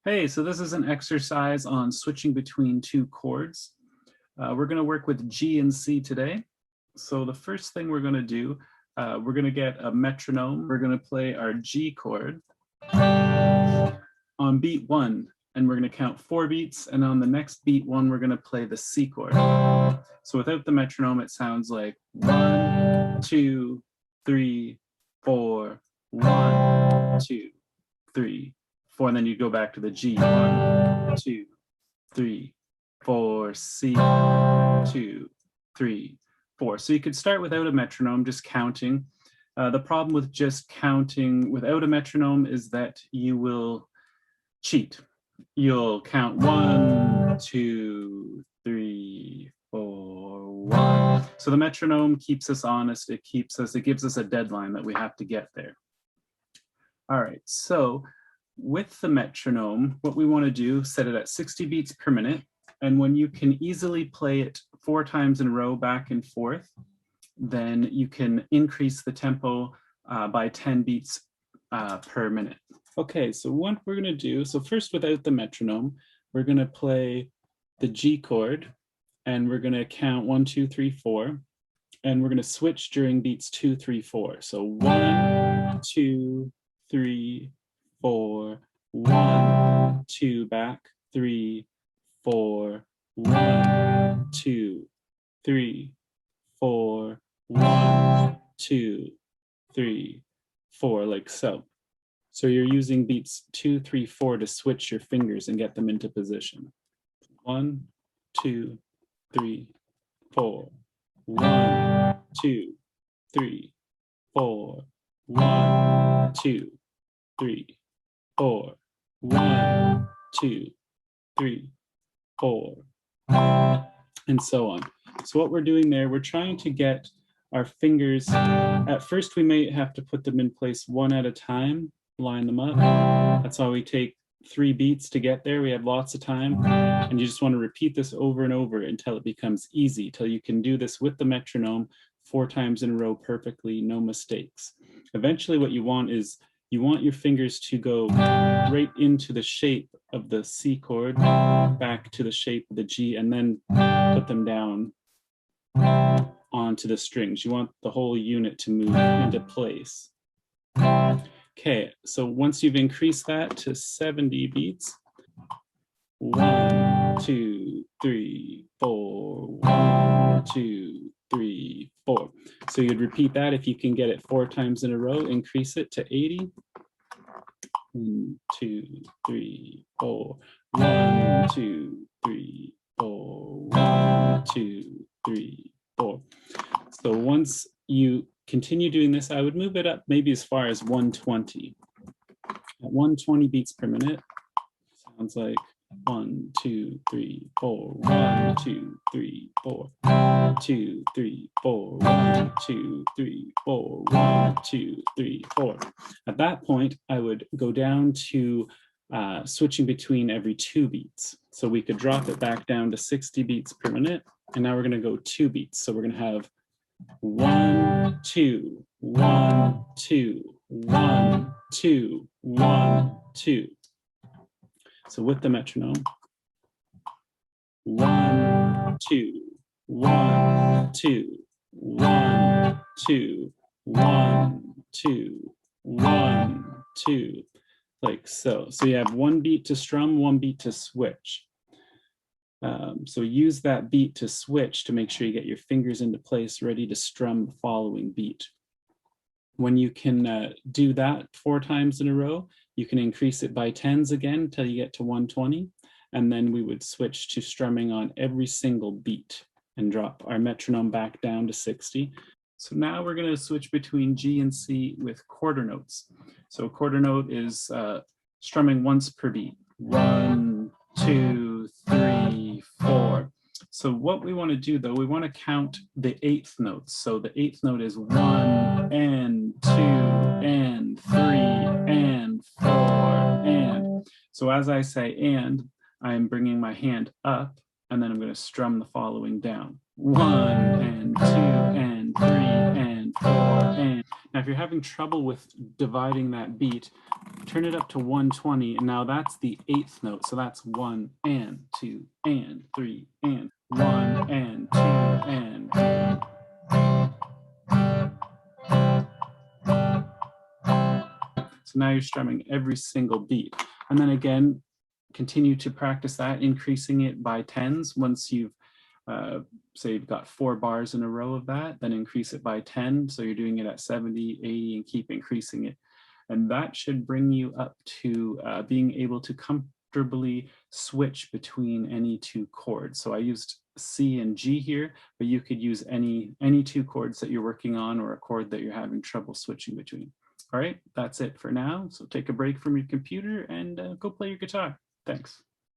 Hey, so this is an exercise on switching between two chords. We're going to work with G and C today. So the first thing we're going to do, we're going to get a metronome. We're going to play our G chord on beat 1, and we're going to count 4 beats, and on the next beat 1, we're going to play the C chord. So without the metronome, it sounds like 1, 2, 3, 4, 1, 2, 3, 4, and then you go back to the G. 1, 2, 3, 4, C, 2, 3, 4. So you could start without a metronome, just counting. The problem with just counting without a metronome is that you will cheat. You'll count 1, 2, 3, 4, 1. So the metronome keeps us honest. It gives us a deadline that we have to get there. All right, so with the metronome, what we want to do, set it at 60 beats per minute. And when you can easily play it 4 times in a row back and forth, then you can increase the tempo by 10 beats per minute. Okay, so what we're going to do, so first without the metronome, we're going to play the G chord, and we're going to count 1, 2, 3, 4, and we're going to switch during beats 2, 3, 4. So 1, 2, 3, 4, 1, 2, back, 3, 4, 1, 2, 3, 4, 1, 2, 3, 4, like so. So you're using beats 2, 3, 4 to switch your fingers and get them into position. 1, 2, 3, 4, 1, 2, 3, 4, 1, 2, 3, 4, 1, 2, 3, 4, and so on. So what we're doing there, we're trying to get our fingers, at first we may have to put them in place one at a time, line them up. That's why we take 3 beats to get there. We have lots of time, and you just want to repeat this over and over until it becomes easy, till you can do this with the metronome 4 times in a row perfectly, no mistakes. Eventually what you want is, you want your fingers to go right into the shape of the C chord, back to the shape of the G, and then put them down onto the strings. You want the whole unit to move into place. Okay, so once you've increased that to 70 beats, 1, 2, 3, 4, 1, 2, 3, 4. So you'd repeat that. If you can get it 4 times in a row, increase it to 80. 1, 2, 3, 4. 1, 2, 3, 4. 1, 2, 3, 4. So once you continue doing this, I would move it up maybe as far as 120. At 120 beats per minute, sounds like 1, 2, 3, 4, 1, 2, 3, 4, 2, 3, 4, 1, 2, 3, 4, 1, 2, 3, 4. At that point, I would go down to switching between every 2 beats. So we could drop it back down to 60 beats per minute, and now we're going to go 2 beats. So we're going to have 1, 2, 1, 2, 1, 2, 1, 2. So with the metronome, 1, 2, 1, 2, 1, 2, 1, 2, 1, 2, like so. So you have 1 beat to strum, 1 beat to switch. So use that beat to switch to make sure you get your fingers into place, ready to strum the following beat. When you can do that 4 times in a row, you can increase it by 10s again until you get to 120, and then we would switch to strumming on every single beat and drop our metronome back down to 60. So now we're going to switch between G and C with quarter notes. So a quarter note is strumming once per beat. 1, 2, 3, 4. So what we want to do, though, we want to count the 8th notes. So the 8th note is 1 and 2 and 3 and 4 and. So as I say and, I'm bringing my hand up, and then I'm going to strum the following down. 1 and 2 and 3 and 4 and. Now, if you're having trouble with dividing that beat, turn it up to 120, and now that's the 8th note. So that's 1 and 2 and 3 and 1 and 2 and 3. So now you're strumming every single beat. And then again, continue to practice that, increasing it by tens. Once you've, say you've got 4 bars in a row of that, then increase it by 10. So you're doing it at 70, 80, and keep increasing it. And that should bring you up to being able to comfortably switch between any 2 chords. So I used C and G here, but you could use any 2 chords that you're working on or a chord that you're having trouble switching between. All right, that's it for now. So take a break from your computer and go play your guitar. Thanks.